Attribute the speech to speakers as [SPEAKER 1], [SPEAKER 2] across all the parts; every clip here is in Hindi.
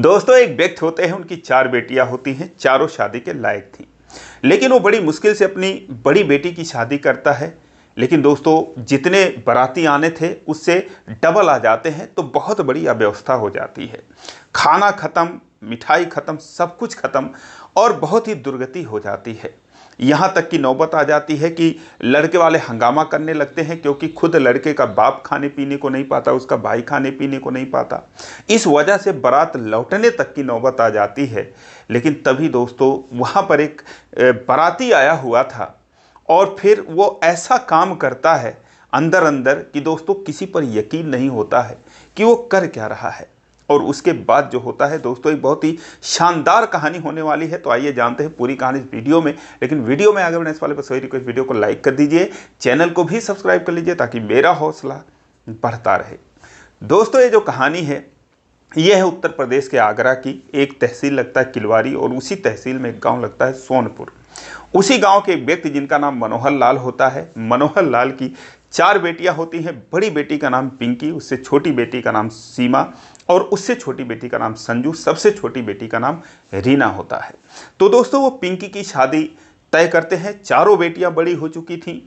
[SPEAKER 1] दोस्तों, एक व्यक्ति होते हैं, उनकी 4 बेटियां होती हैं, चारों शादी के लायक थी। लेकिन वो बड़ी मुश्किल से अपनी बड़ी बेटी की शादी करता है। लेकिन दोस्तों, जितने बाराती आने थे उससे डबल आ जाते हैं, तो बहुत बड़ी अव्यवस्था हो जाती है। खाना खत्म, मिठाई खत्म, सब कुछ खत्म और बहुत ही दुर्गति हो जाती है। यहाँ तक कि नौबत आ जाती है कि लड़के वाले हंगामा करने लगते हैं, क्योंकि खुद लड़के का बाप खाने पीने को नहीं पाता, उसका भाई खाने पीने को नहीं पाता। इस वजह से बारात लौटने तक की नौबत आ जाती है। लेकिन तभी दोस्तों, वहाँ पर एक बाराती आया हुआ था और फिर वो ऐसा काम करता है अंदर अंदर कि दोस्तों किसी पर यकीन नहीं होता है कि वो कर क्या रहा है। और उसके बाद जो होता है दोस्तों, एक बहुत ही शानदार कहानी होने वाली है। तो आइए जानते हैं पूरी कहानी इस वीडियो में। लेकिन वीडियो में आगे बढ़ने से पहले बस वही रिक्वेस्ट, वीडियो को लाइक कर दीजिए, चैनल को भी सब्सक्राइब कर लीजिए ताकि मेरा हौसला बढ़ता रहे। दोस्तों, ये जो कहानी है ये है उत्तर प्रदेश के आगरा की। एक तहसील लगता है किलवारी और उसी तहसील में एक गाँव लगता है सोनपुर। उसी गांव के एक व्यक्ति जिनका नाम मनोहर लाल होता है। मनोहर लाल की 4 बेटियां होती हैं। बड़ी बेटी का नाम पिंकी, उससे छोटी बेटी का नाम सीमा और उससे छोटी बेटी का नाम संजू, सबसे छोटी बेटी का नाम रीना होता है। तो दोस्तों, वो पिंकी की शादी तय करते हैं। चारों बेटियां बड़ी हो चुकी थीं।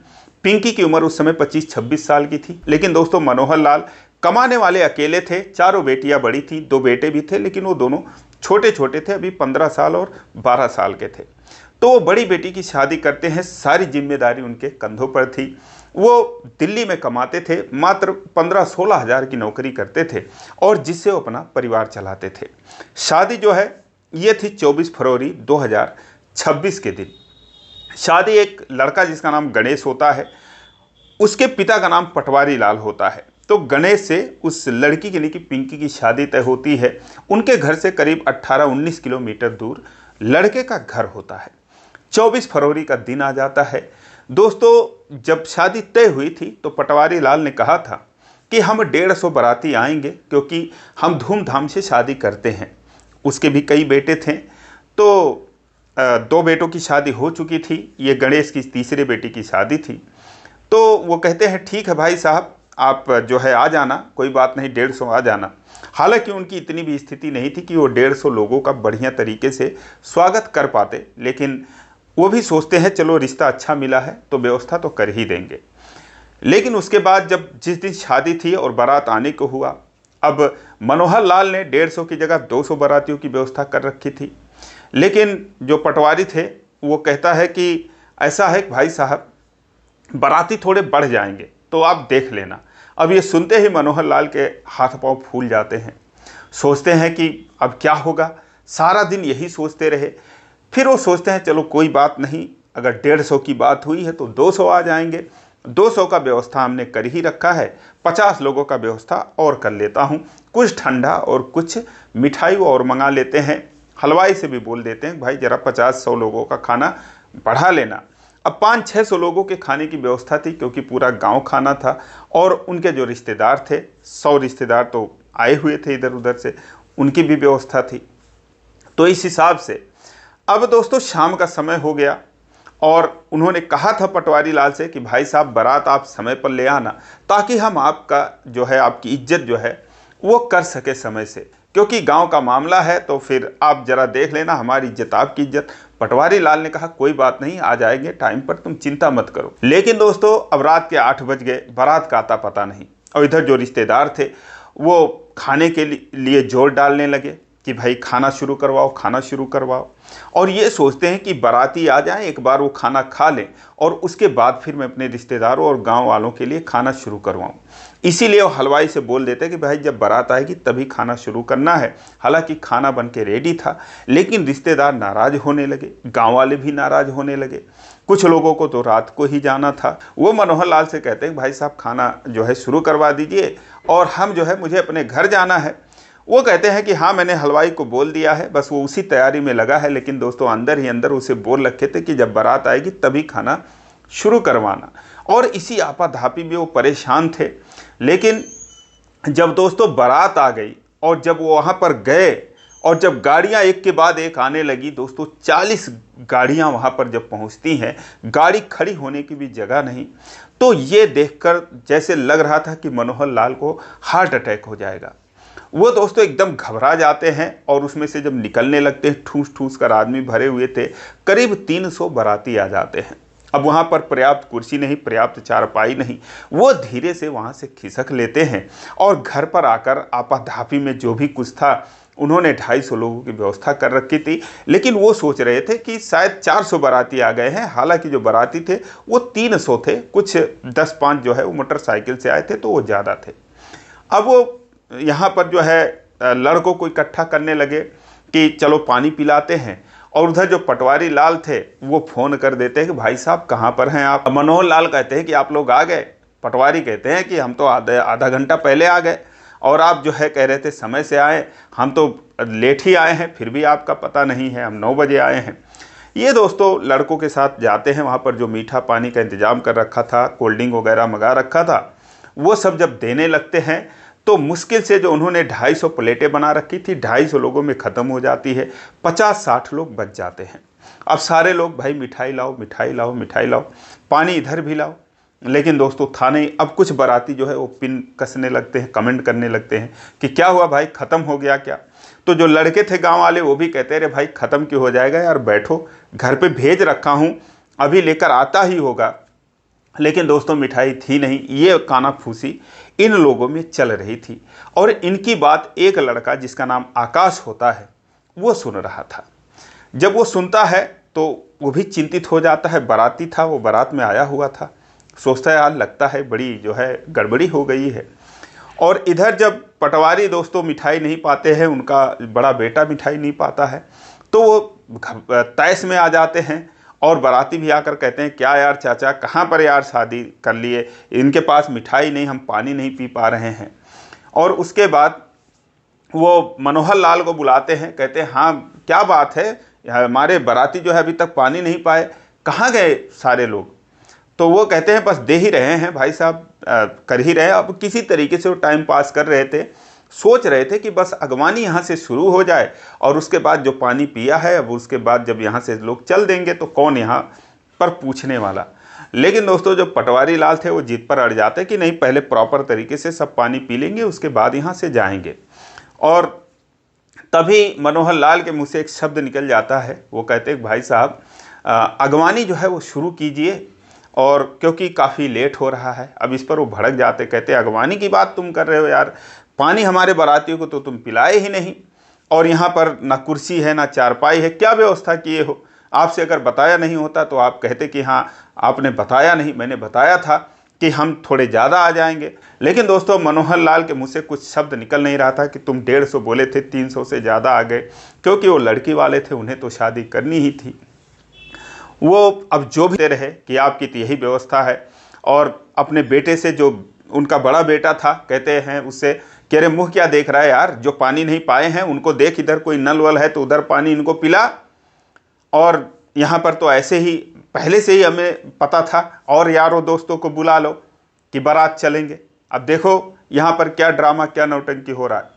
[SPEAKER 1] पिंकी की उम्र उस समय 25-26 साल की थी। लेकिन दोस्तों, मनोहर लाल कमाने वाले अकेले थे। चारों बेटियां बड़ी थीं, 2 बेटे भी थे, लेकिन वो दोनों छोटे छोटे थे, अभी 15 साल और 12 साल के थे। तो वो बड़ी बेटी की शादी करते हैं। सारी जिम्मेदारी उनके कंधों पर थी। वो दिल्ली में कमाते थे, मात्र 15-16 हज़ार की नौकरी करते थे और जिससे वो अपना परिवार चलाते थे। शादी जो है ये थी 24 फरवरी 2026 के दिन। शादी एक लड़का जिसका नाम गणेश होता है, उसके पिता का नाम पटवारी लाल होता है। तो गणेश से उस लड़की के लिए कि पिंकी की शादी तय होती है। उनके घर से करीब 18-19 किलोमीटर दूर लड़के का घर होता है। 24 फरवरी का दिन आ जाता है। दोस्तों, जब शादी तय हुई थी तो पटवारी लाल ने कहा था कि हम 150 बाराती आएंगे, क्योंकि हम धूमधाम से शादी करते हैं। उसके भी कई बेटे थे। तो 2 बेटों की शादी हो चुकी थी। ये गणेश की तीसरे बेटी की शादी थी। तो वो कहते हैं ठीक है भाई साहब, आप जो है आ जाना, कोई बात नहीं, 150 आ जाना। हालांकि उनकी इतनी भी स्थिति नहीं थी कि वो 150 लोगों का बढ़िया तरीके से स्वागत कर पाते। लेकिन वो भी सोचते हैं चलो रिश्ता अच्छा मिला है तो व्यवस्था तो कर ही देंगे। लेकिन उसके बाद जब जिस दिन शादी थी और बारात आने को हुआ, अब मनोहर लाल ने 150 की जगह 200 बारातियों की व्यवस्था कर रखी थी। लेकिन जो पटवारी थे वो कहता है कि ऐसा है कि भाई साहब, बाराती थोड़े बढ़ जाएंगे तो आप देख लेना। अब ये सुनते ही मनोहर लाल के हाथ पांव फूल जाते हैं। सोचते हैं कि अब क्या होगा। सारा दिन यही सोचते रहे। फिर वो सोचते हैं चलो कोई बात नहीं, अगर 150 की बात हुई है तो 200 आ जाएंगे। 200 का व्यवस्था हमने कर ही रखा है, 50 लोगों का व्यवस्था और कर लेता हूँ। कुछ ठंडा और कुछ मिठाई और मंगा लेते हैं। हलवाई से भी बोल देते हैं भाई जरा 50-100 लोगों का खाना बढ़ा लेना। अब 500-600 लोगों के खाने की व्यवस्था थी, क्योंकि पूरा गांव खाना था। और उनके जो रिश्तेदार थे, 100 रिश्तेदार तो आए हुए थे इधर उधर से, उनकी भी व्यवस्था थी। तो इस हिसाब से अब दोस्तों शाम का समय हो गया और उन्होंने कहा था पटवारी लाल से कि भाई साहब, बारात आप समय पर ले आना, ताकि हम आपका जो है, आपकी इज्जत जो है वो कर सके समय से, क्योंकि गांव का मामला है। तो फिर आप जरा देख लेना, हमारी इज्जत आपकी इज्जत। पटवारी लाल ने कहा कोई बात नहीं, आ जाएंगे टाइम पर, तुम चिंता मत करो। लेकिन दोस्तों, अब रात के 8 बज गए, बारात का आता पता नहीं। और इधर जो रिश्तेदार थे वो खाने के लिए जोर डालने लगे कि भाई खाना शुरू करवाओ, खाना शुरू करवाओ। और ये सोचते हैं कि बाराती आ जाए, एक बार वो खाना खा लें और उसके बाद फिर मैं अपने रिश्तेदारों और गांव वालों के लिए खाना शुरू करवाऊं। इसीलिए वो हलवाई से बोल देते हैं कि भाई जब बारात आएगी तभी खाना शुरू करना है। हालांकि खाना बन के रेडी था, लेकिन रिश्तेदार नाराज होने लगे, गाँव वाले भी नाराज होने लगे। कुछ लोगों को तो रात को ही जाना था। वो मनोहर लाल से कहते हैं भाई साहब, खाना जो है शुरू करवा दीजिए और हम जो है, मुझे अपने घर जाना है। वो कहते हैं कि हाँ, मैंने हलवाई को बोल दिया है, बस वो उसी तैयारी में लगा है। लेकिन दोस्तों, अंदर ही अंदर उसे बोल रखे थे कि जब बारात आएगी तभी खाना शुरू करवाना। और इसी आपाधापी में वो परेशान थे। लेकिन जब दोस्तों बारात आ गई और जब वो वहाँ पर गए और जब गाड़ियाँ एक के बाद एक आने लगी, दोस्तों 40 गाड़ियाँ वहाँ पर जब पहुँचती हैं, गाड़ी खड़ी होने की भी जगह नहीं। तो ये देखकर जैसे लग रहा था कि मनोहर लाल को हार्ट अटैक हो जाएगा। वो दोस्तों एकदम घबरा जाते हैं और उसमें से जब निकलने लगते हैं, ठूस ठूस कर आदमी भरे हुए थे, करीब 300 बाराती आ जाते हैं। अब वहाँ पर पर्याप्त कुर्सी नहीं, पर्याप्त चारपाई नहीं, वो धीरे से वहाँ से खिसक लेते हैं और घर पर आकर आपाधापी में जो भी कुछ था, उन्होंने 250 लोगों की व्यवस्था कर रखी थी। लेकिन वो सोच रहे थे कि शायद 400 बाराती आ गए हैं, हालांकि जो बाराती थे वो 300 थे, कुछ 10-5 जो है वो मोटरसाइकिल से आए थे, तो वो ज़्यादा थे। अब वो यहाँ पर जो है लड़कों को इकट्ठा करने लगे कि चलो पानी पिलाते हैं, और उधर जो पटवारी लाल थे वो फ़ोन कर देते हैं कि भाई साहब कहाँ पर हैं आप। मनोहर लाल कहते हैं कि आप लोग आ गए। पटवारी कहते हैं कि हम तो आधा घंटा पहले आ गए, और आप जो है कह रहे थे समय से आए, हम तो लेट ही आए हैं, फिर भी आपका पता नहीं है, हम 9 बजे आए हैं। ये दोस्तों लड़कों के साथ जाते हैं, वहाँ पर जो मीठा पानी का इंतज़ाम कर रखा था, कोल्ड ड्रिंक वगैरह मंगा रखा था, वो सब जब देने लगते हैं तो मुश्किल से जो उन्होंने 250 प्लेटें बना रखी थी, 250 लोगों में ख़त्म हो जाती है। 50-60 लोग बच जाते हैं। अब सारे लोग भाई मिठाई लाओ, मिठाई लाओ, मिठाई लाओ, पानी इधर भी लाओ, लेकिन दोस्तों था नहीं। अब कुछ बाराती जो है वो पिन कसने लगते हैं, कमेंट करने लगते हैं कि क्या हुआ भाई, ख़त्म हो गया क्या। तो जो लड़के थे गांव वाले वो भी कहते अरे भाई ख़त्म क्यों हो जाएगा यार, बैठो, घर पे भेज रखा हूँ, अभी लेकर आता ही होगा। लेकिन दोस्तों मिठाई थी नहीं। ये कानाफूसी इन लोगों में चल रही थी, और इनकी बात एक लड़का जिसका नाम आकाश होता है वो सुन रहा था। जब वो सुनता है तो वो भी चिंतित हो जाता है। बाराती था, वो बारात में आया हुआ था, सोचता है यार लगता है बड़ी जो है गड़बड़ी हो गई है। और इधर जब पटवारी दोस्तों मिठाई नहीं पाते हैं, उनका बड़ा बेटा मिठाई नहीं पाता है, तो वो तैस में आ जाते हैं। और बाराती भी आकर कहते हैं क्या यार चाचा, कहाँ पर यार शादी कर लिए, इनके पास मिठाई नहीं, हम पानी नहीं पी पा रहे हैं। और उसके बाद वो मनोहर लाल को बुलाते हैं, कहते हैं हाँ क्या बात है, हमारे बाराती जो है अभी तक पानी नहीं पाए, कहाँ गए सारे लोग। तो वो कहते हैं बस दे ही रहे हैं भाई साहब, कर ही रहे। अब किसी तरीके से वो टाइम पास कर रहे थे, सोच रहे थे कि बस अगवानी यहाँ से शुरू हो जाए और उसके बाद जो पानी पिया है, अब उसके बाद जब यहाँ से लोग चल देंगे तो कौन यहाँ पर पूछने वाला। लेकिन दोस्तों जो पटवारी लाल थे वो जिद पर अड़ जाते कि नहीं, पहले प्रॉपर तरीके से सब पानी पी लेंगे, उसके बाद यहाँ से जाएंगे। और तभी मनोहर लाल के मुँह से एक शब्द निकल जाता है, वो कहते हैं भाई साहब अगवानी जो है वो शुरू कीजिए, और क्योंकि काफ़ी लेट हो रहा है। अब इस पर वो भड़क जाते, कहते अगवानी की बात तुम कर रहे हो यार, पानी हमारे बारातियों को तो तुम पिलाए ही नहीं, और यहाँ पर ना कुर्सी है ना चारपाई है, क्या व्यवस्था किए हो। आपसे अगर बताया नहीं होता तो आप कहते कि हाँ आपने बताया नहीं, मैंने बताया था कि हम थोड़े ज़्यादा आ जाएंगे। लेकिन दोस्तों मनोहर लाल के मुँह से कुछ शब्द निकल नहीं रहा था कि तुम 150 बोले थे, 300 से ज़्यादा आ गए, क्योंकि वो लड़की वाले थे, उन्हें तो शादी करनी ही थी। वो अब जो भी रहे कि आपकी तो यही व्यवस्था है। और अपने बेटे से, जो उनका बड़ा बेटा था, कहते हैं उससे कह रहे मुँह क्या देख रहा है यार, जो पानी नहीं पाए हैं उनको देख, इधर कोई नल वल है तो उधर पानी इनको पिला, और यहाँ पर तो ऐसे ही पहले से ही हमें पता था, और यारों दोस्तों को बुला लो कि बारात चलेंगे। अब देखो यहाँ पर क्या ड्रामा, क्या नौटंकी हो रहा है।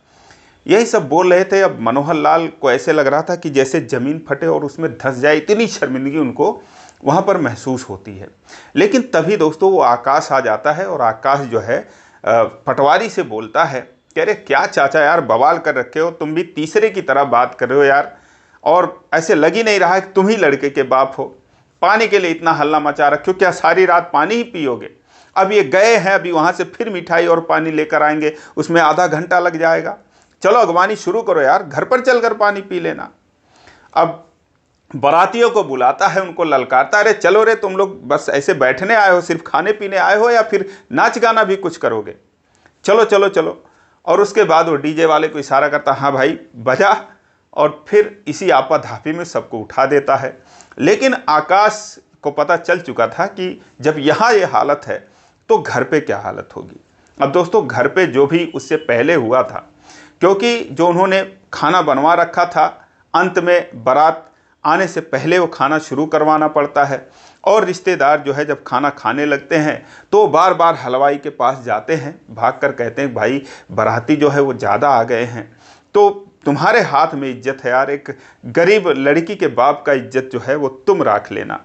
[SPEAKER 1] यही सब बोल रहे थे। अब मनोहर लाल को ऐसे लग रहा था कि जैसे ज़मीन फटे और उसमें धंस जाए, इतनी शर्मिंदगी उनको वहाँ पर महसूस होती है। लेकिन तभी दोस्तों वो आकाश आ जाता है, और आकाश जो है पटवारी से बोलता है, कह रहे क्या चाचा यार बवाल कर रखे हो, तुम भी तीसरे की तरह बात कर रहे हो यार, और ऐसे लग ही नहीं रहा है कि तुम ही लड़के के बाप हो। पानी के लिए इतना हल्ला मचा रखे हो, क्या सारी रात पानी ही पियोगे। अब ये गए हैं, अभी वहाँ से फिर मिठाई और पानी लेकर आएंगे, उसमें आधा घंटा लग जाएगा। चलो अगवानी शुरू करो यार, घर पर चलकर पानी पी लेना। अब बारातियों को बुलाता है, उनको ललकारता, अरे चलो रे, तुम लोग बस ऐसे बैठने आए हो, सिर्फ खाने पीने आए हो, या फिर नाच गाना भी कुछ करोगे, चलो चलो चलो। और उसके बाद वो डीजे वाले को इशारा करता, हाँ भाई बजा, और फिर इसी आपाधापी में सबको उठा देता है। लेकिन आकाश को पता चल चुका था कि जब यहाँ ये हालत है तो घर पे क्या हालत होगी। अब दोस्तों घर पे जो भी उससे पहले हुआ था, क्योंकि जो उन्होंने खाना बनवा रखा था, अंत में बारात आने से पहले वो खाना शुरू करवाना पड़ता है, और रिश्तेदार जो है जब खाना खाने लगते हैं तो बार बार हलवाई के पास जाते हैं, भागकर कहते हैं भाई बाराती जो है वो ज़्यादा आ गए हैं, तो तुम्हारे हाथ में इज्जत है यार, एक गरीब लड़की के बाप का इज्जत जो है वो तुम राख लेना।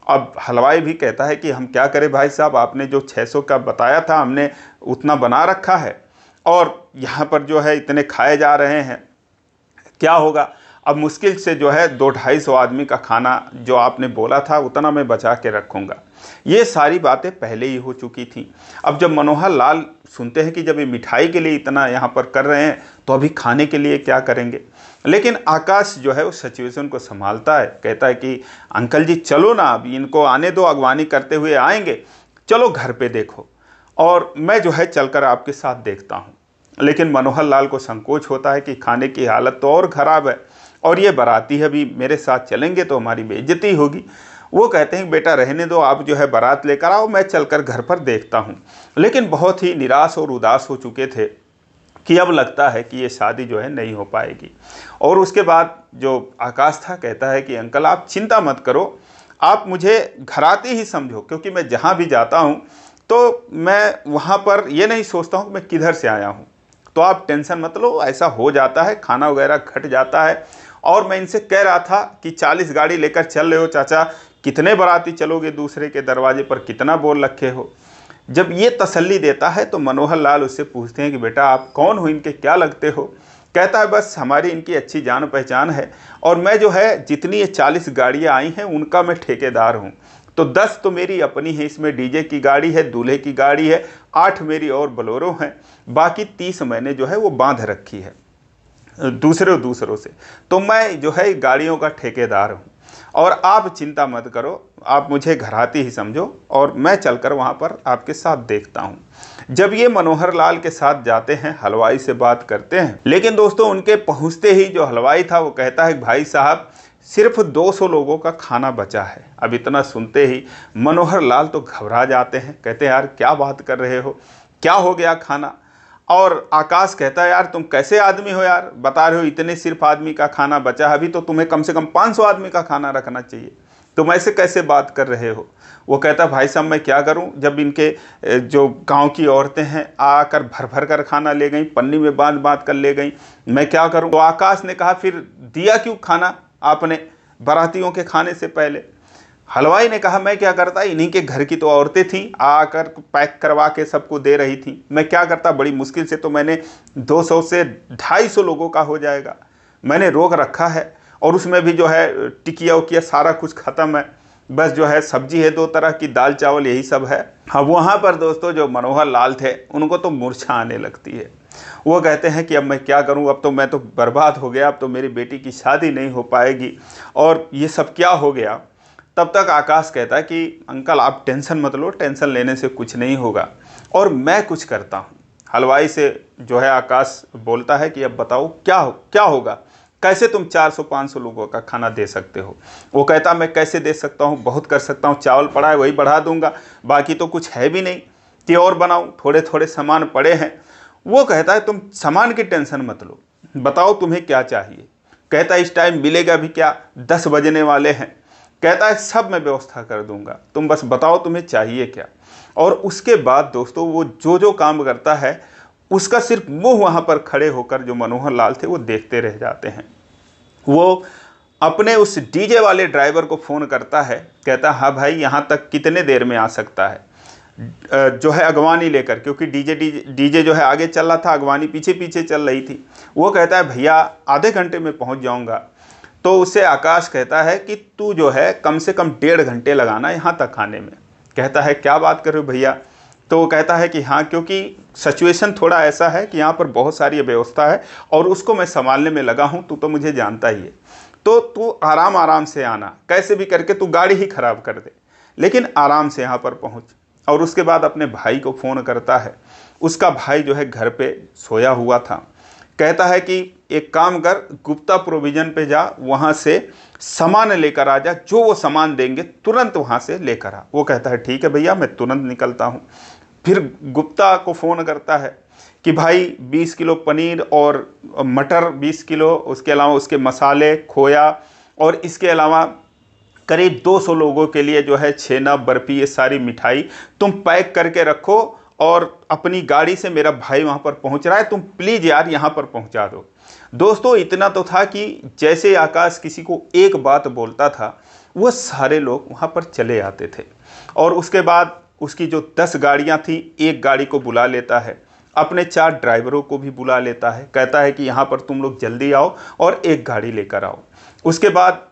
[SPEAKER 1] अब हलवाई भी कहता है कि हम क्या करें भाई साहब, आपने जो 600 का बताया था हमने उतना बना रखा है, और यहाँ पर जो है इतने खाए जा रहे हैं, क्या होगा। अब मुश्किल से जो है 200-250 आदमी का खाना जो आपने बोला था उतना मैं बचा के रखूँगा। ये सारी बातें पहले ही हो चुकी थी। अब जब मनोहर लाल सुनते हैं कि जब ये मिठाई के लिए इतना यहाँ पर कर रहे हैं तो अभी खाने के लिए क्या करेंगे। लेकिन आकाश जो है उस सिचुएशन को संभालता है, कहता है कि अंकल जी चलो ना, अभी इनको आने दो, अगवानी करते हुए आएंगे, चलो घर पे देखो और मैं जो है चलकर आपके साथ देखता हूँ। लेकिन मनोहर लाल को संकोच होता है कि खाने की हालत तो और ख़राब है और ये बाराती है, अभी मेरे साथ चलेंगे तो हमारी बेइज्जती होगी। वो कहते हैं बेटा रहने दो, आप जो है बारात लेकर आओ, मैं चलकर घर पर देखता हूँ। लेकिन बहुत ही निराश और उदास हो चुके थे कि अब लगता है कि ये शादी जो है नहीं हो पाएगी। और उसके बाद जो आकाश था कहता है कि अंकल आप चिंता मत करो, आप मुझे घराती ही समझो, क्योंकि मैं जहाँ भी जाता हूँ तो मैं वहाँ पर ये नहीं सोचता हूँ कि मैं किधर से आया हूँ, तो आप टेंशन मत लो, ऐसा हो जाता है, खाना वगैरह घट जाता है। और मैं इनसे कह रहा था कि 40 गाड़ी लेकर चल रहे हो चाचा, कितने बाराती चलोगे दूसरे के दरवाजे पर, कितना बोल रखे हो। जब ये तसल्ली देता है तो मनोहर लाल उससे पूछते हैं कि बेटा आप कौन हो, इनके क्या लगते हो। कहता है बस हमारी इनकी अच्छी जान पहचान है और मैं जो है जितनी ये 40 गाड़ियाँ आई हैं उनका मैं ठेकेदार हूँ। तो 10 तो मेरी अपनी है, इसमें डीजे की गाड़ी है, दूल्हे की गाड़ी है, 8 मेरी और बोलेरो हैं, बाकी 30 मैंने जो है वो बांध रखी है दूसरों से। तो मैं जो है गाड़ियों का ठेकेदार हूँ और आप चिंता मत करो, आप मुझे घराती ही समझो और मैं चलकर वहाँ पर आपके साथ देखता हूँ। जब ये मनोहर लाल के साथ जाते हैं, हलवाई से बात करते हैं, लेकिन दोस्तों उनके पहुँचते ही जो हलवाई था वो कहता है भाई साहब सिर्फ 200 लोगों का खाना बचा है। अब इतना सुनते ही मनोहर लाल तो घबरा जाते हैं, कहते हैं यार क्या बात कर रहे हो, क्या हो गया खाना। और आकाश कहता है यार तुम कैसे आदमी हो यार, बता रहे हो इतने सिर्फ आदमी का खाना बचा है, अभी तो तुम्हें कम से कम 500 आदमी का खाना रखना चाहिए, तुम ऐसे कैसे बात कर रहे हो। वो कहता भाई साहब मैं क्या करूं, जब इनके जो गांव की औरतें हैं आकर भर भर कर खाना ले गई, पन्नी में बांध बांध कर ले गई, मैं क्या करूं। तो आकाश ने कहा फिर दिया क्यों खाना आपने बारातियों के खाने से पहले। हलवाई ने कहा मैं क्या करता, इन्हीं के घर की तो औरतें थीं, आकर पैक करवा के सबको दे रही थीं, मैं क्या करता, बड़ी मुश्किल से तो मैंने 200 से 250 लोगों का हो जाएगा, मैंने रोक रखा है और उसमें भी जो है टिकिया उकिया सारा कुछ ख़त्म है, बस जो है सब्जी है 2 तरह की, दाल चावल यही सब है। हाँ वहाँ पर दोस्तों जो मनोहर लाल थे उनको तो मूर्छा आने लगती है। वो कहते हैं कि अब मैं क्या करूं, अब तो मैं तो बर्बाद हो गया, अब तो मेरी बेटी की शादी नहीं हो पाएगी और ये सब क्या हो गया। तब तक आकाश कहता है कि अंकल आप टेंशन मत लो, टेंशन लेने से कुछ नहीं होगा और मैं कुछ करता हूँ। हलवाई से जो है आकाश बोलता है कि अब बताओ क्या होगा, कैसे तुम 400-500 लोगों का खाना दे सकते हो। वो कहता मैं कैसे दे सकता हूँ, बहुत कर सकता हूँ, चावल पड़ा है वही बढ़ा दूंगा, बाकी तो कुछ है भी नहीं कि और बनाऊँ, थोड़े थोड़े सामान पड़े हैं। वो कहता है तुम सामान की टेंशन मत लो, बताओ तुम्हें क्या चाहिए। कहता है इस टाइम मिलेगा भी क्या, 10 बजने वाले हैं। कहता है सब मैं व्यवस्था कर दूंगा, तुम बस बताओ तुम्हें चाहिए क्या। और उसके बाद दोस्तों वो जो काम करता है उसका सिर्फ मुंह वहाँ पर खड़े होकर जो मनोहर लाल थे वो देखते रह जाते हैं। वो अपने उस डीजे वाले ड्राइवर को फ़ोन करता है, कहता है हाँ भाई यहाँ तक कितने देर में आ सकता है, जो है अगवानी लेकर, क्योंकि डीजे जो है आगे चल रहा था, अगवानी पीछे पीछे चल रही थी। वो कहता है भैया आधे घंटे में पहुंच जाऊंगा। तो उससे आकाश कहता है कि तू जो है कम से कम 1.5 घंटे लगाना यहाँ तक आने में। कहता है क्या बात कर रहे हो भैया। तो वो कहता है कि हाँ क्योंकि सिचुएशन थोड़ा ऐसा है कि यहाँ पर बहुत सारी व्यवस्था है और उसको मैं संभालने में लगा हूँ, तू तो मुझे जानता ही है, तो तू आराम से आना, कैसे भी करके तू गाड़ी ही ख़राब कर दे लेकिन आराम से यहाँ पर पहुँच। और उसके बाद अपने भाई को फ़ोन करता है, उसका भाई जो है घर पे सोया हुआ था। कहता है कि एक काम कर, गुप्ता प्रोविज़न पे जा, वहाँ से सामान लेकर आ जा, जो वो सामान देंगे तुरंत वहाँ से लेकर आ। वो कहता है ठीक है भैया मैं तुरंत निकलता हूँ। फिर गुप्ता को फ़ोन करता है कि भाई 20 किलो पनीर और मटर 20 किलो, उसके अलावा उसके मसाले, खोया और इसके अलावा करीब 200 लोगों के लिए जो है छेना, बर्फ़ी, ये सारी मिठाई तुम पैक करके रखो और अपनी गाड़ी से, मेरा भाई वहाँ पर पहुँच रहा है, तुम प्लीज़ यार यहाँ पर पहुँचा दो। दोस्तों इतना तो था कि जैसे आकाश किसी को एक बात बोलता था वो सारे लोग वहाँ पर चले आते थे। और उसके बाद उसकी जो 10 गाड़ियाँ थी, एक गाड़ी को बुला लेता है अपने 4 ड्राइवरों को भी बुला लेता है, कहता है कि यहाँ पर तुम लोग जल्दी आओ और एक गाड़ी लेकर आओ। उसके बाद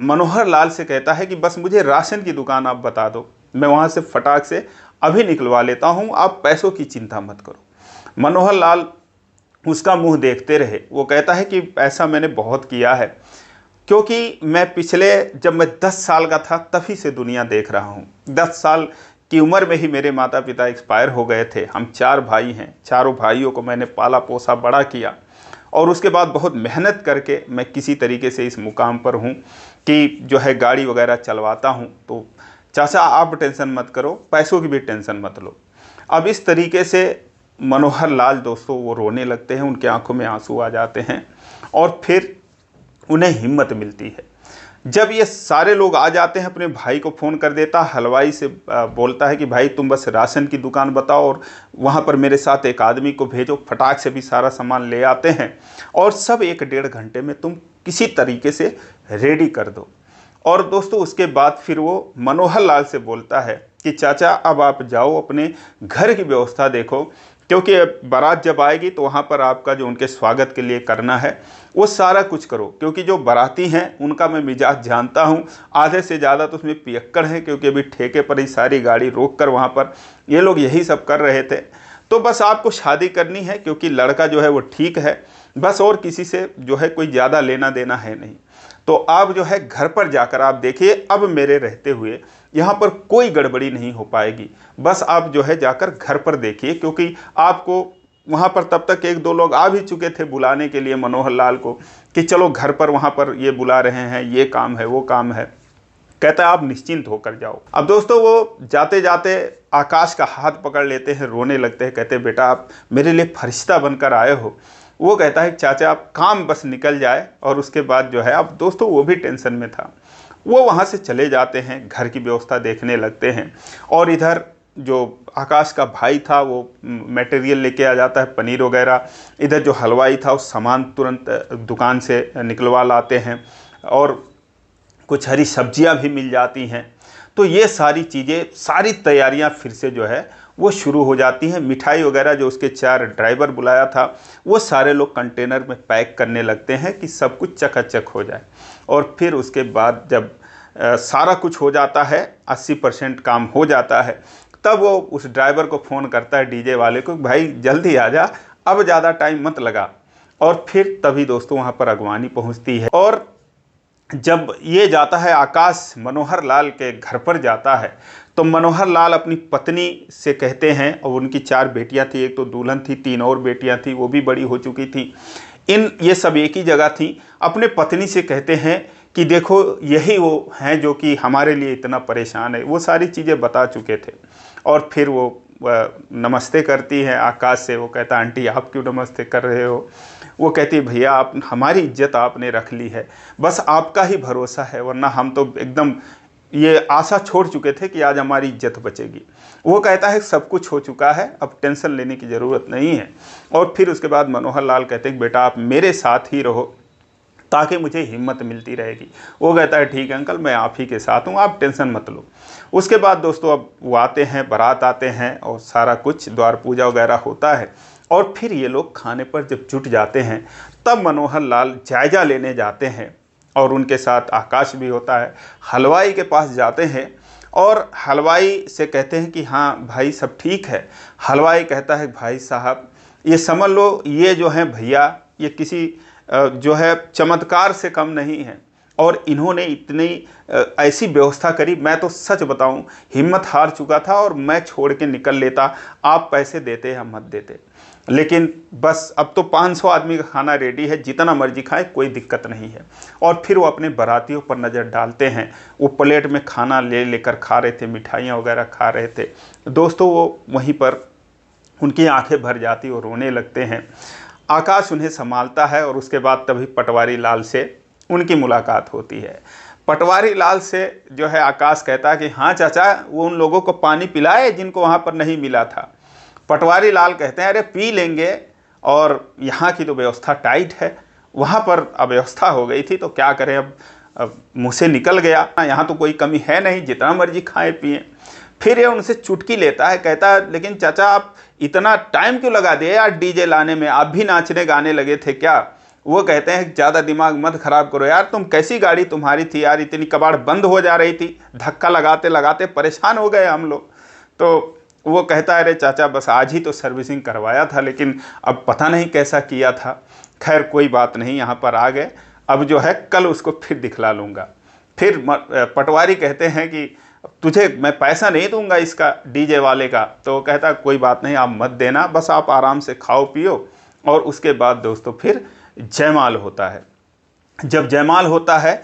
[SPEAKER 1] मनोहर लाल से कहता है कि बस मुझे राशन की दुकान आप बता दो, मैं वहाँ से फटाक से अभी निकलवा लेता हूँ, आप पैसों की चिंता मत करो। मनोहर लाल उसका मुंह देखते रहे। वो कहता है कि ऐसा मैंने बहुत किया है, क्योंकि मैं पिछले जब मैं 10 साल का था तभी से दुनिया देख रहा हूँ। 10 साल की उम्र में ही मेरे माता पिता एक्सपायर हो गए थे। हम 4 भाई हैं, चारों भाइयों को मैंने पाला पोसा बड़ा किया, और उसके बाद बहुत मेहनत करके मैं किसी तरीके से इस मुकाम पर हूँ कि जो है गाड़ी वगैरह चलवाता हूँ। तो चाचा आप टेंशन मत करो, पैसों की भी टेंशन मत लो। अब इस तरीके से मनोहर लाल दोस्तों वो रोने लगते हैं, उनके आंखों में आंसू आ जाते हैं, और फिर उन्हें हिम्मत मिलती है। जब ये सारे लोग आ जाते हैं, अपने भाई को फ़ोन कर देता, हलवाई से बोलता है कि भाई तुम बस राशन की दुकान बताओ और वहाँ पर मेरे साथ एक आदमी को भेजो, फटाक से भी सारा सामान ले आते हैं और सब 1-1.5 घंटे में तुम किसी तरीके से रेडी कर दो। और दोस्तों उसके बाद फिर वो मनोहर लाल से बोलता है कि चाचा अब आप जाओ, अपने घर की व्यवस्था देखो, क्योंकि बारात जब आएगी तो वहाँ पर आपका जो उनके स्वागत के लिए करना है वो सारा कुछ करो, क्योंकि जो बाराती हैं उनका मैं मिजाज जानता हूँ, आधे से ज़्यादा तो उसमें पियक्कड़ हैं, क्योंकि अभी ठेके पर ही सारी गाड़ी रोक कर वहाँ पर ये लोग यही सब कर रहे थे। तो बस आपको शादी करनी है, क्योंकि लड़का जो है वो ठीक है, बस और किसी से जो है कोई ज़्यादा लेना देना है नहीं। तो आप जो है घर पर जाकर आप देखिए, अब मेरे रहते हुए यहाँ पर कोई गड़बड़ी नहीं हो पाएगी, बस आप जो है जाकर घर पर देखिए, क्योंकि आपको वहाँ पर तब तक 1-2 लोग आ भी चुके थे बुलाने के लिए मनोहर लाल को कि चलो घर पर वहाँ पर ये बुला रहे हैं, ये काम है वो काम है। कहता है आप निश्चिंत होकर जाओ। अब दोस्तों वो जाते जाते आकाश का हाथ पकड़ लेते हैं, रोने लगते हैं, कहते हैं बेटा आप मेरे लिए फरिश्ता बनकर आए हो। वो कहता है चाचा आप काम बस निकल जाए, और उसके बाद जो है, अब दोस्तों वो भी टेंशन में था। वो वहाँ से चले जाते हैं, घर की व्यवस्था देखने लगते हैं, और इधर जो आकाश का भाई था वो मटेरियल लेके आ जाता है, पनीर वगैरह। इधर जो हलवाई था वो सामान तुरंत दुकान से निकलवा लाते हैं, और कुछ हरी सब्जियां भी मिल जाती हैं। तो ये सारी चीज़ें, सारी तैयारियां फिर से जो है वो शुरू हो जाती हैं। मिठाई वगैरह जो उसके 4 ड्राइवर बुलाया था वो सारे लोग कंटेनर में पैक करने लगते हैं कि सब कुछ चकाचक हो जाए। और फिर उसके बाद जब सारा कुछ हो जाता है, 80% काम हो जाता है, तब वो उस ड्राइवर को फ़ोन करता है, डीजे वाले को, भाई जल्दी आ जा, अब ज़्यादा टाइम मत लगा। और फिर तभी दोस्तों वहाँ पर अगवानी पहुँचती है, और जब ये जाता है आकाश मनोहर लाल के घर पर जाता है, तो मनोहर लाल अपनी पत्नी से कहते हैं, और उनकी 4 बेटियां थी, एक तो दुल्हन थी, 3 और बेटियां थी, वो भी बड़ी हो चुकी थी, ये सब एक ही जगह थी। अपने पत्नी से कहते हैं कि देखो यही वो हैं जो कि हमारे लिए इतना परेशान है, वो सारी चीज़ें बता चुके थे। और फिर वो नमस्ते करती हैं आकाश से। वो कहता आंटी आप क्यों नमस्ते कर रहे हो? वो कहती भैया आप, हमारी इज्जत आपने रख ली है, बस आपका ही भरोसा है, वरना हम तो एकदम ये आशा छोड़ चुके थे कि आज हमारी इज्जत बचेगी। वो कहता है सब कुछ हो चुका है, अब टेंशन लेने की ज़रूरत नहीं है। और फिर उसके बाद मनोहर लाल कहते हैं बेटा आप मेरे साथ ही रहो, ताकि मुझे हिम्मत मिलती रहेगी। वो कहता है ठीक है अंकल, मैं आप ही के साथ हूँ, आप टेंशन मत लो। उसके बाद दोस्तों अब वो आते हैं, बारात आते हैं, और सारा कुछ द्वार पूजा वगैरह होता है। और फिर ये लोग खाने पर जब जुट जाते हैं, तब मनोहर लाल जायज़ा लेने जाते हैं, और उनके साथ आकाश भी होता है। हलवाई के पास जाते हैं, और हलवाई से कहते हैं कि हाँ भाई सब ठीक है। हलवाई कहता है भाई साहब ये समझ लो, ये जो है भैया, ये किसी जो है चमत्कार से कम नहीं है, और इन्होंने इतनी ऐसी व्यवस्था करी, मैं तो सच बताऊं हिम्मत हार चुका था, और मैं छोड़ के निकल लेता, आप पैसे देते या मत देते, लेकिन बस अब तो 500 आदमी का खाना रेडी है, जितना मर्जी खाए, कोई दिक्कत नहीं है। और फिर वो अपने बारातियों पर नज़र डालते हैं, वो प्लेट में खाना लेकर खा रहे थे, मिठाइयाँ वगैरह खा रहे थे। दोस्तों वो वहीं पर उनकी आंखें भर जाती और रोने लगते हैं। आकाश उन्हें संभालता है, और उसके बाद तभी पटवारी लाल से उनकी मुलाकात होती है। पटवारी लाल से जो है आकाश कहता है कि हाँ चाचा, वो उन लोगों को पानी पिलाए जिनको वहाँ पर नहीं मिला था। पटवारी लाल कहते हैं अरे पी लेंगे, और यहाँ की तो व्यवस्था टाइट है, वहाँ पर अव्यवस्था हो गई थी, तो क्या करें, अब मुँह से निकल गया, यहाँ तो कोई कमी है नहीं, जितना मर्जी खाएं पिएं। फिर ये उनसे चुटकी लेता है, कहता है लेकिन चाचा आप इतना टाइम क्यों लगा दिए यार डीजे लाने में, आप भी नाचने गाने लगे थे क्या? वो कहते हैं ज़्यादा दिमाग मत खराब करो यार, तुम कैसी गाड़ी तुम्हारी थी यार, इतनी कबाड़ बंद हो जा रही थी, धक्का लगाते लगाते परेशान हो गए हम लोग। तो वो कहता है अरे चाचा बस आज ही तो सर्विसिंग करवाया था, लेकिन अब पता नहीं कैसा किया था, खैर कोई बात नहीं, यहाँ पर आ गए, अब जो है कल उसको फिर दिखला लूँगा। फिर पटवारी कहते हैं कि तुझे मैं पैसा नहीं दूंगा इसका डीजे वाले का। तो वो कहता है कोई बात नहीं आप मत देना, बस आप आराम से खाओ पियो। और उसके बाद दोस्तों फिर जयमाल होता है। जब जयमाल होता है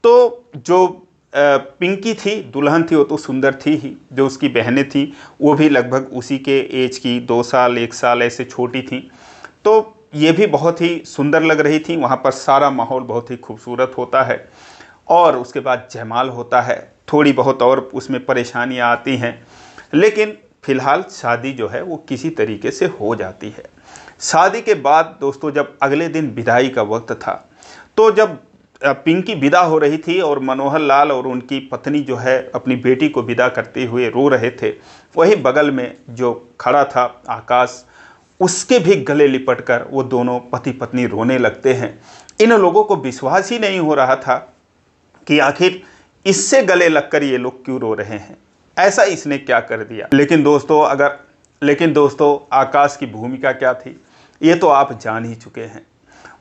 [SPEAKER 1] तो जो पिंकी थी दुल्हन थी वो तो सुंदर थी ही, जो उसकी बहनें थी वो भी लगभग उसी के एज की, 2 साल 1 साल ऐसे छोटी थी। तो ये भी बहुत ही सुंदर लग रही थी। वहाँ पर सारा माहौल बहुत ही खूबसूरत होता है। और उसके बाद जयमाल होता है, थोड़ी बहुत और उसमें परेशानियाँ आती हैं, लेकिन फ़िलहाल शादी जो है वो किसी तरीके से हो जाती है। शादी के बाद दोस्तों जब अगले दिन विदाई का वक्त था, तो जब पिंकी विदा हो रही थी और मनोहर लाल और उनकी पत्नी जो है अपनी बेटी को विदा करते हुए रो रहे थे, वही बगल में जो खड़ा था आकाश, उसके भी गले लिपटकर वो दोनों पति पत्नी रोने लगते हैं। इन लोगों को विश्वास ही नहीं हो रहा था कि आखिर इससे गले लगकर ये लोग क्यों रो रहे हैं, ऐसा इसने क्या कर दिया। लेकिन दोस्तों आकाश की भूमिका क्या थी ये तो आप जान ही चुके हैं।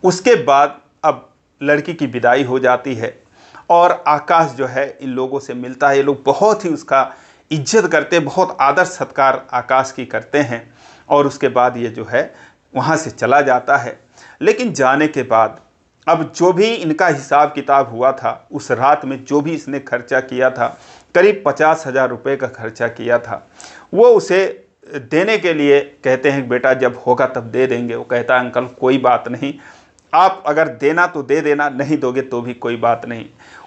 [SPEAKER 1] उसके बाद अब लड़की की विदाई हो जाती है और आकाश जो है इन लोगों से मिलता है। ये लोग बहुत ही उसका इज्जत करते, बहुत आदर सत्कार आकाश की करते हैं। और उसके बाद ये जो है वहाँ से चला जाता है। लेकिन जाने के बाद अब जो भी इनका हिसाब किताब हुआ था, उस रात में जो भी इसने खर्चा किया था, करीब 50,000 रुपये का खर्चा किया था, वो उसे देने के लिए कहते हैं बेटा जब होगा तब दे देंगे। वो कहता है अंकल कोई बात नहीं, आप अगर देना तो दे देना, नहीं दोगे तो भी कोई बात नहीं।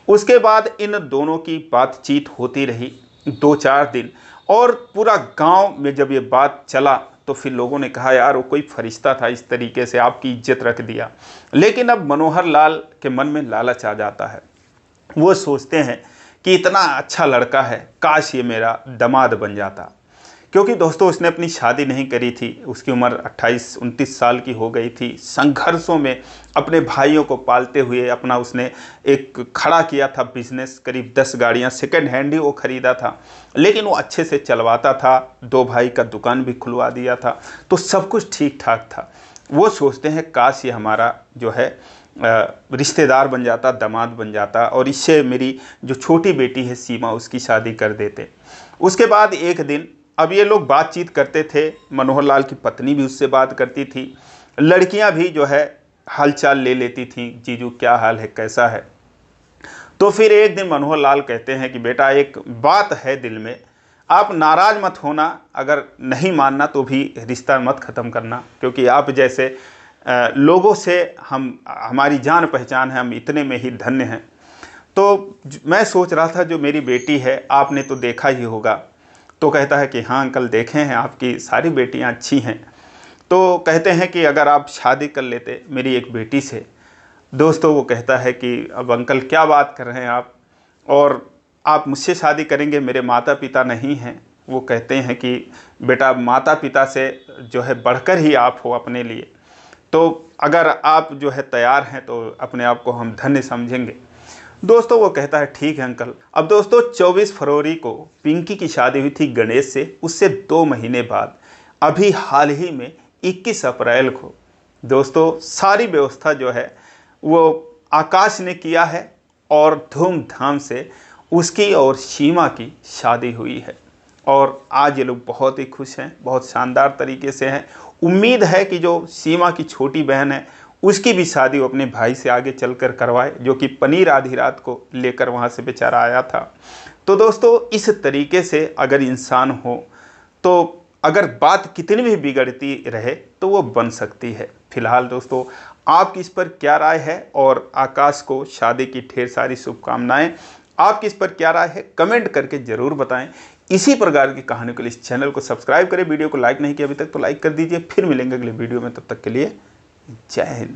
[SPEAKER 1] उसके बाद इन दोनों की बातचीत होती रही 2-4 दिन, और पूरा गांव में जब ये बात चला तो फिर लोगों ने कहा यार वो कोई फरिश्ता था, इस तरीके से आपकी इज्जत रख दिया। लेकिन अब मनोहर लाल के मन में लालच आ जाता है। वो सोचते हैं कि इतना अच्छा लड़का है, काश ये मेरा दामाद बन जाता। क्योंकि दोस्तों उसने अपनी शादी नहीं करी थी, उसकी उम्र 28-29 साल की हो गई थी। संघर्षों में अपने भाइयों को पालते हुए अपना उसने एक खड़ा किया था बिजनेस, करीब 10 गाड़ियां सेकंड हैंड ही वो खरीदा था, लेकिन वो अच्छे से चलवाता था। 2 भाई का दुकान भी खुलवा दिया था, तो सब कुछ ठीक ठाक था। वो सोचते हैं काश ये हमारा जो है रिश्तेदार बन जाता, दामाद बन जाता, और इससे मेरी जो छोटी बेटी है सीमा उसकी शादी कर देते। उसके बाद एक दिन अब ये लोग बातचीत करते थे, मनोहर लाल की पत्नी भी उससे बात करती थी, लड़कियां भी जो है हालचाल ले लेती थीं, जीजू क्या हाल है कैसा है। तो फिर एक दिन मनोहर लाल कहते हैं कि बेटा एक बात है दिल में, आप नाराज़ मत होना, अगर नहीं मानना तो भी रिश्ता मत ख़त्म करना, क्योंकि आप जैसे लोगों से हमारी जान पहचान है, हम इतने में ही धन्य हैं। तो मैं सोच रहा था जो मेरी बेटी है आपने तो देखा ही होगा। तो कहता है कि हाँ अंकल देखे हैं, आपकी सारी बेटियां अच्छी हैं। तो कहते हैं कि अगर आप शादी कर लेते मेरी एक बेटी से। दोस्तों वो कहता है कि अब अंकल क्या बात कर रहे हैं आप, और आप मुझसे शादी करेंगे, मेरे माता पिता नहीं हैं। वो कहते हैं कि बेटा माता पिता से जो है बढ़कर ही आप हो अपने लिए, तो अगर आप जो है तैयार हैं तो अपने आप को हम धन्य समझेंगे। दोस्तों वो कहता है ठीक है अंकल। अब दोस्तों 24 फरवरी को पिंकी की शादी हुई थी गणेश से, उससे 2 महीने बाद अभी हाल ही में 21 अप्रैल को दोस्तों सारी व्यवस्था जो है वो आकाश ने किया है, और धूमधाम से उसकी और सीमा की शादी हुई है। और आज ये लोग बहुत ही खुश हैं, बहुत शानदार तरीके से हैं। उम्मीद है कि जो सीमा की छोटी बहन है उसकी भी शादी वो अपने भाई से आगे चलकर करवाए, जो कि पनीर आधी रात को लेकर वहाँ से बेचारा आया था। तो दोस्तों इस तरीके से अगर इंसान हो तो अगर बात कितनी भी बिगड़ती रहे तो वो बन सकती है। फिलहाल दोस्तों आपकी इस पर क्या राय है, और आकाश को शादी की ढेर सारी शुभकामनाएं। आपकी इस पर क्या राय है कमेंट करके ज़रूर बताएं। इसी प्रकार की कहानी के लिए इस चैनल को सब्सक्राइब करें। वीडियो को लाइक नहीं किया अभी तक तो लाइक कर दीजिए। फिर मिलेंगे अगले वीडियो में, तब तक के लिए जय हिंद।